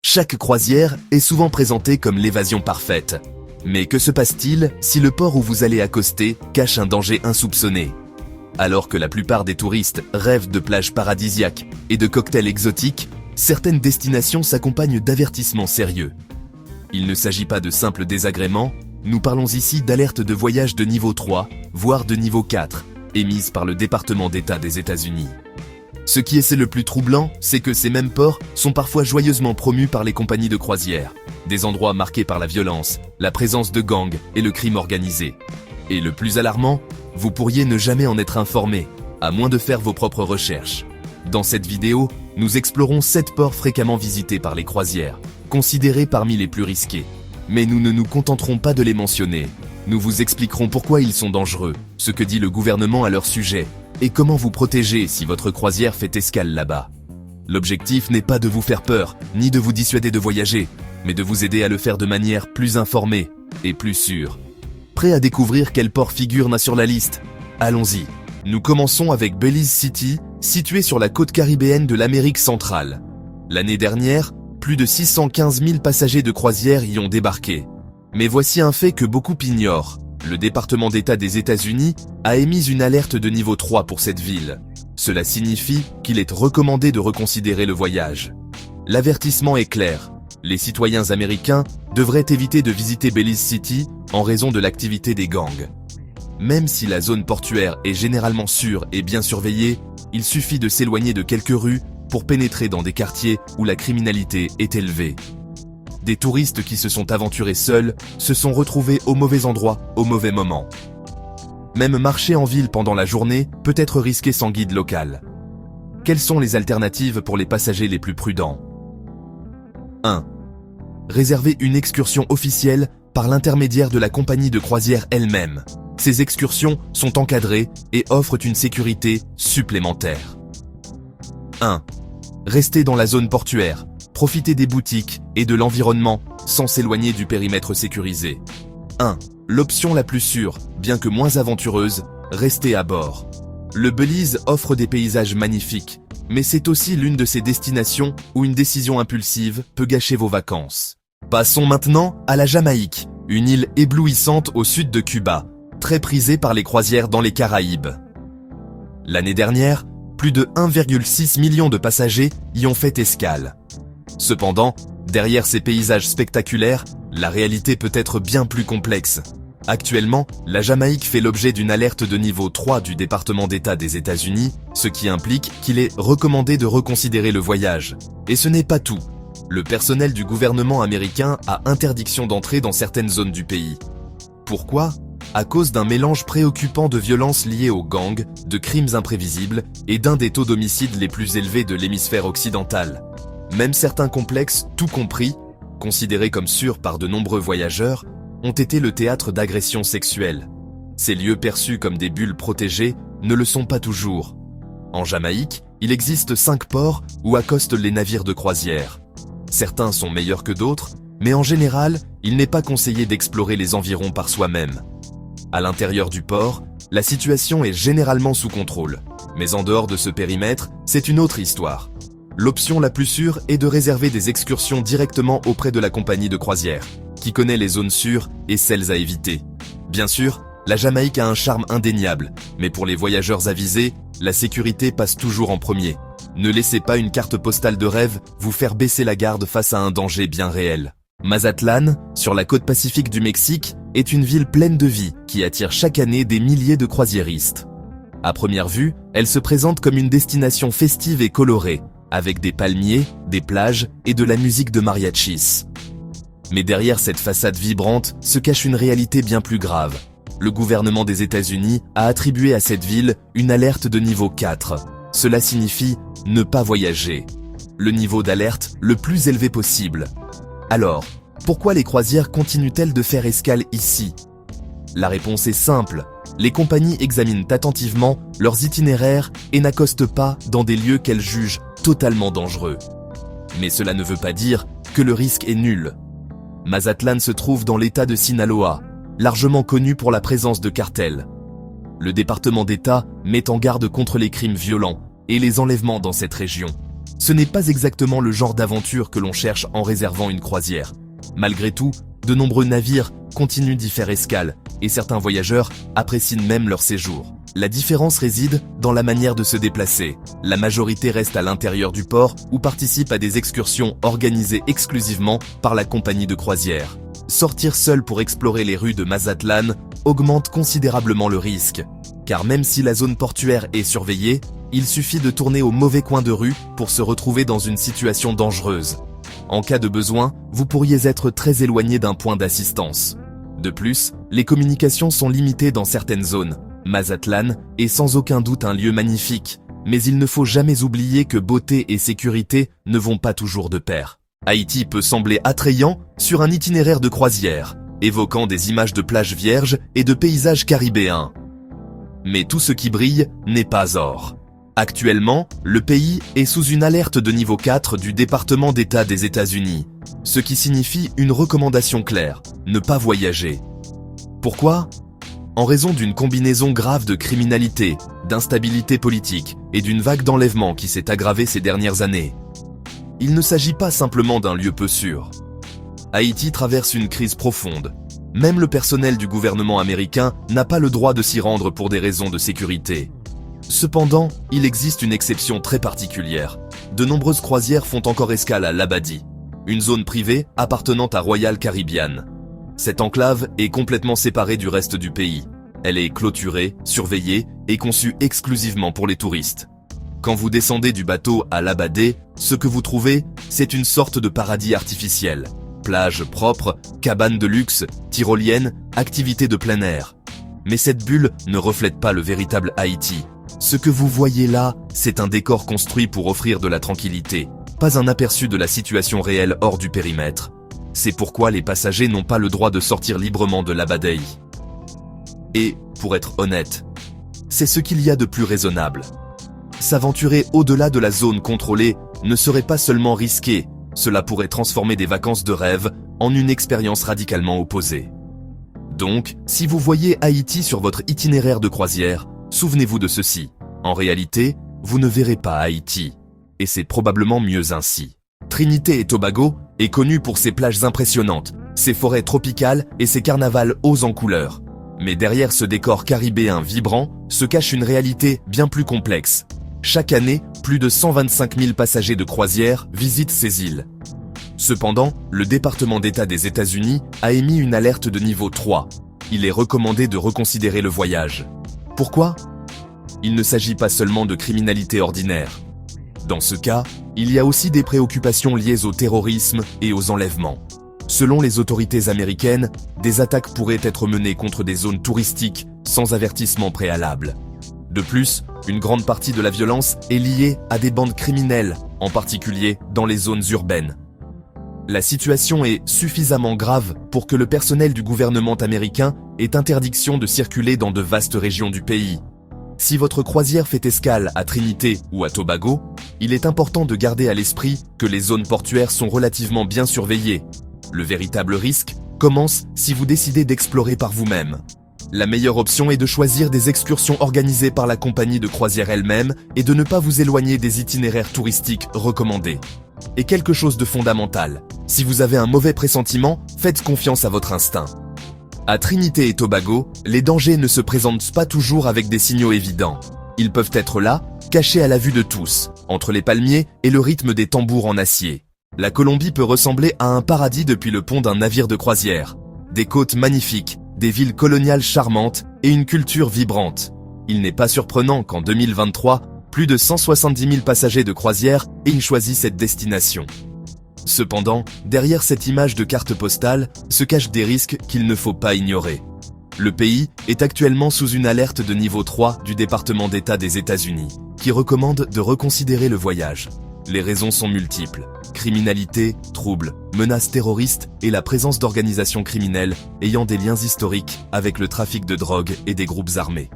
Chaque croisière est souvent présentée comme l'évasion parfaite. Mais que se passe-t-il si le port où vous allez accoster cache un danger insoupçonné? Alors que la plupart des touristes rêvent de plages paradisiaques et de cocktails exotiques, certaines destinations s'accompagnent d'avertissements sérieux. Il ne s'agit pas de simples désagréments, nous parlons ici d'alertes de voyage de niveau 3, voire de niveau 4, émises par le département d'État des États-Unis. Ce qui est le plus troublant, c'est que ces mêmes ports sont parfois joyeusement promus par les compagnies de croisière, des endroits marqués par la violence, la présence de gangs et le crime organisé. Et le plus alarmant, vous pourriez ne jamais en être informé, à moins de faire vos propres recherches. Dans cette vidéo, nous explorons 7 ports fréquemment visités par les croisières, considérés parmi les plus risqués. Mais nous ne nous contenterons pas de les mentionner. Nous vous expliquerons pourquoi ils sont dangereux, ce que dit le gouvernement à leur sujet, et comment vous protéger si votre croisière fait escale là-bas. L'objectif n'est pas de vous faire peur, ni de vous dissuader de voyager, mais de vous aider à le faire de manière plus informée et plus sûre. Prêt à découvrir quel port figure sur la liste? Allons-y. Nous commençons avec Belize City, situé sur la côte caribéenne de l'Amérique centrale. L'année dernière, plus de 615 000 passagers de croisière y ont débarqué. Mais voici un fait que beaucoup ignorent. Le département d'État des États-Unis a émis une alerte de niveau 3 pour cette ville. Cela signifie qu'il est recommandé de reconsidérer le voyage. L'avertissement est clair. Les citoyens américains devraient éviter de visiter Belize City en raison de l'activité des gangs. Même si la zone portuaire est généralement sûre et bien surveillée, il suffit de s'éloigner de quelques rues pour pénétrer dans des quartiers où la criminalité est élevée. Des touristes qui se sont aventurés seuls se sont retrouvés au mauvais endroit, au mauvais moment. Même marcher en ville pendant la journée peut être risqué sans guide local. Quelles sont les alternatives pour les passagers les plus prudents? 1. Réserver une excursion officielle par l'intermédiaire de la compagnie de croisière elle-même. Ces excursions sont encadrées et offrent une sécurité supplémentaire. 1. Rester dans la zone portuaire. Profitez des boutiques et de l'environnement sans s'éloigner du périmètre sécurisé. 1. L'option la plus sûre, bien que moins aventureuse, restez à bord. Le Belize offre des paysages magnifiques, mais c'est aussi l'une de ces destinations où une décision impulsive peut gâcher vos vacances. Passons maintenant à la Jamaïque, une île éblouissante au sud de Cuba, très prisée par les croisières dans les Caraïbes. L'année dernière, plus de 1,6 million de passagers y ont fait escale. Cependant, derrière ces paysages spectaculaires, la réalité peut être bien plus complexe. Actuellement, la Jamaïque fait l'objet d'une alerte de niveau 3 du département d'État des États-Unis, ce qui implique qu'il est recommandé de reconsidérer le voyage. Et ce n'est pas tout. Le personnel du gouvernement américain a interdiction d'entrer dans certaines zones du pays. Pourquoi? À cause d'un mélange préoccupant de violences liées aux gangs, de crimes imprévisibles et d'un des taux d'homicide les plus élevés de l'hémisphère occidental. Même certains complexes, tout compris, considérés comme sûrs par de nombreux voyageurs, ont été le théâtre d'agressions sexuelles. Ces lieux perçus comme des bulles protégées ne le sont pas toujours. En Jamaïque, il existe 5 ports où accostent les navires de croisière. Certains sont meilleurs que d'autres, mais en général, il n'est pas conseillé d'explorer les environs par soi-même. À l'intérieur du port, la situation est généralement sous contrôle. Mais en dehors de ce périmètre, c'est une autre histoire. L'option la plus sûre est de réserver des excursions directement auprès de la compagnie de croisière, qui connaît les zones sûres et celles à éviter. Bien sûr, la Jamaïque a un charme indéniable, mais pour les voyageurs avisés, la sécurité passe toujours en premier. Ne laissez pas une carte postale de rêve vous faire baisser la garde face à un danger bien réel. Mazatlan, sur la côte pacifique du Mexique, est une ville pleine de vie qui attire chaque année des milliers de croisiéristes. À première vue, elle se présente comme une destination festive et colorée, avec des palmiers, des plages et de la musique de mariachis. Mais derrière cette façade vibrante se cache une réalité bien plus grave. Le gouvernement des États-Unis a attribué à cette ville une alerte de niveau 4. Cela signifie ne pas voyager. Le niveau d'alerte le plus élevé possible. Alors, pourquoi les croisières continuent-elles de faire escale ici? La réponse est simple. Les compagnies examinent attentivement leurs itinéraires et n'accostent pas dans des lieux qu'elles jugent totalement dangereux. Mais cela ne veut pas dire que le risque est nul. Mazatlan se trouve dans l'état de Sinaloa, largement connu pour la présence de cartels. Le département d'État met en garde contre les crimes violents et les enlèvements dans cette région. Ce n'est pas exactement le genre d'aventure que l'on cherche en réservant une croisière. Malgré tout, de nombreux navires continuent d'y faire escale, et certains voyageurs apprécient même leur séjour. La différence réside dans la manière de se déplacer. La majorité reste à l'intérieur du port ou participe à des excursions organisées exclusivement par la compagnie de croisière. Sortir seul pour explorer les rues de Mazatlan augmente considérablement le risque, car même si la zone portuaire est surveillée, il suffit de tourner au mauvais coin de rue pour se retrouver dans une situation dangereuse. En cas de besoin, vous pourriez être très éloigné d'un point d'assistance. De plus, les communications sont limitées dans certaines zones. Mazatlan est sans aucun doute un lieu magnifique, mais il ne faut jamais oublier que beauté et sécurité ne vont pas toujours de pair. Haïti peut sembler attrayant sur un itinéraire de croisière, évoquant des images de plages vierges et de paysages caribéens. Mais tout ce qui brille n'est pas or. Actuellement, le pays est sous une alerte de niveau 4 du département d'État des États-Unis, ce qui signifie une recommandation claire, ne pas voyager. Pourquoi ? En raison d'une combinaison grave de criminalité, d'instabilité politique et d'une vague d'enlèvements qui s'est aggravée ces dernières années. Il ne s'agit pas simplement d'un lieu peu sûr. Haïti traverse une crise profonde. Même le personnel du gouvernement américain n'a pas le droit de s'y rendre pour des raisons de sécurité. Cependant, il existe une exception très particulière. De nombreuses croisières font encore escale à Labadie, une zone privée appartenant à Royal Caribbean. Cette enclave est complètement séparée du reste du pays. Elle est clôturée, surveillée et conçue exclusivement pour les touristes. Quand vous descendez du bateau à Labadie, ce que vous trouvez, c'est une sorte de paradis artificiel. Plages propres, cabanes de luxe, tyroliennes, activités de plein air. Mais cette bulle ne reflète pas le véritable Haïti. Ce que vous voyez là, c'est un décor construit pour offrir de la tranquillité, pas un aperçu de la situation réelle hors du périmètre. C'est pourquoi les passagers n'ont pas le droit de sortir librement de Labadie. Et, pour être honnête, c'est ce qu'il y a de plus raisonnable. S'aventurer au-delà de la zone contrôlée ne serait pas seulement risqué, cela pourrait transformer des vacances de rêve en une expérience radicalement opposée. Donc, si vous voyez Haïti sur votre itinéraire de croisière, souvenez-vous de ceci. En réalité, vous ne verrez pas Haïti. Et c'est probablement mieux ainsi. Trinité et Tobago est connu pour ses plages impressionnantes, ses forêts tropicales et ses carnavals hauts en couleurs. Mais derrière ce décor caribéen vibrant se cache une réalité bien plus complexe. Chaque année, plus de 125 000 passagers de croisière visitent ces îles. Cependant, le département d'État des États-Unis a émis une alerte de niveau 3. Il est recommandé de reconsidérer le voyage. Pourquoi ? Il ne s'agit pas seulement de criminalité ordinaire. Dans ce cas, il y a aussi des préoccupations liées au terrorisme et aux enlèvements. Selon les autorités américaines, des attaques pourraient être menées contre des zones touristiques sans avertissement préalable. De plus, une grande partie de la violence est liée à des bandes criminelles, en particulier dans les zones urbaines. La situation est suffisamment grave pour que le personnel du gouvernement américain ait interdiction de circuler dans de vastes régions du pays. Si votre croisière fait escale à Trinité ou à Tobago, il est important de garder à l'esprit que les zones portuaires sont relativement bien surveillées. Le véritable risque commence si vous décidez d'explorer par vous-même. La meilleure option est de choisir des excursions organisées par la compagnie de croisière elle-même et de ne pas vous éloigner des itinéraires touristiques recommandés. Et quelque chose de fondamental, si vous avez un mauvais pressentiment, faites confiance à votre instinct. À Trinité et Tobago, les dangers ne se présentent pas toujours avec des signaux évidents. Ils peuvent être là, cachés à la vue de tous, entre les palmiers et le rythme des tambours en acier. La Colombie peut ressembler à un paradis depuis le pont d'un navire de croisière. Des côtes magnifiques, des villes coloniales charmantes et une culture vibrante. Il n'est pas surprenant qu'en 2023, plus de 170 000 passagers de croisière aient choisi cette destination. Cependant, derrière cette image de carte postale se cachent des risques qu'il ne faut pas ignorer. Le pays est actuellement sous une alerte de niveau 3 du département d'État des États-Unis, qui recommande de reconsidérer le voyage. Les raisons sont multiples. Criminalité, troubles, menaces terroristes et la présence d'organisations criminelles ayant des liens historiques avec le trafic de drogue et des groupes armés.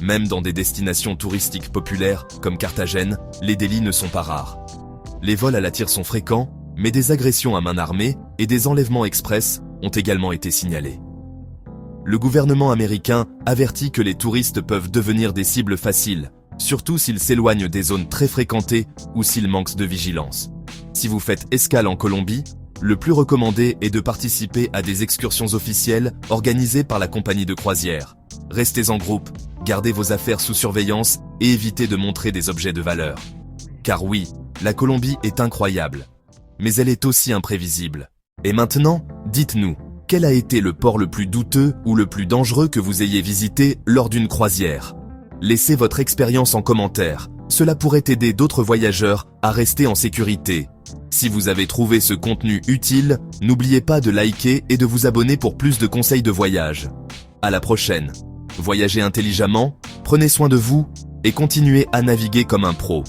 Même dans des destinations touristiques populaires comme Carthagène, les délits ne sont pas rares. Les vols à la tire sont fréquents, mais des agressions à main armée et des enlèvements express ont également été signalés. Le gouvernement américain avertit que les touristes peuvent devenir des cibles faciles, surtout s'il s'éloigne des zones très fréquentées ou s'il manque de vigilance. Si vous faites escale en Colombie, le plus recommandé est de participer à des excursions officielles organisées par la compagnie de croisière. Restez en groupe, gardez vos affaires sous surveillance et évitez de montrer des objets de valeur. Car oui, la Colombie est incroyable, mais elle est aussi imprévisible. Et maintenant, dites-nous, quel a été le port le plus douteux ou le plus dangereux que vous ayez visité lors d'une croisière? Laissez votre expérience en commentaire, cela pourrait aider d'autres voyageurs à rester en sécurité. Si vous avez trouvé ce contenu utile, n'oubliez pas de liker et de vous abonner pour plus de conseils de voyage. À la prochaine. Voyagez intelligemment, prenez soin de vous et continuez à naviguer comme un pro.